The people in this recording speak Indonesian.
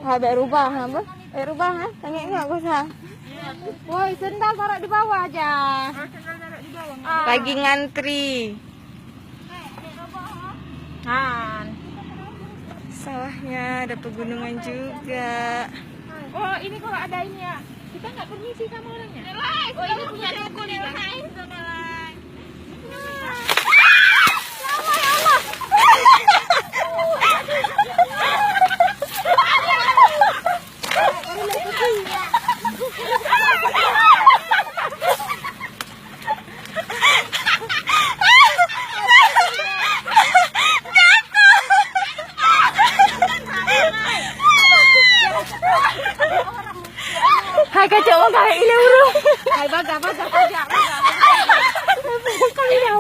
Habis rubah apa? Rubah ha? Tanya enggak usah. Woi, sendal taruh di bawah aja. Lagi ngantri. Han. Sawahnya ada pegunungan juga. Oh, ini kalau ada ini ya. Kita nggak permisi sama orangnya. Oh, ini punya dukun ini. Hai kacau orang kaya ini urung. Hai baga. Kami dah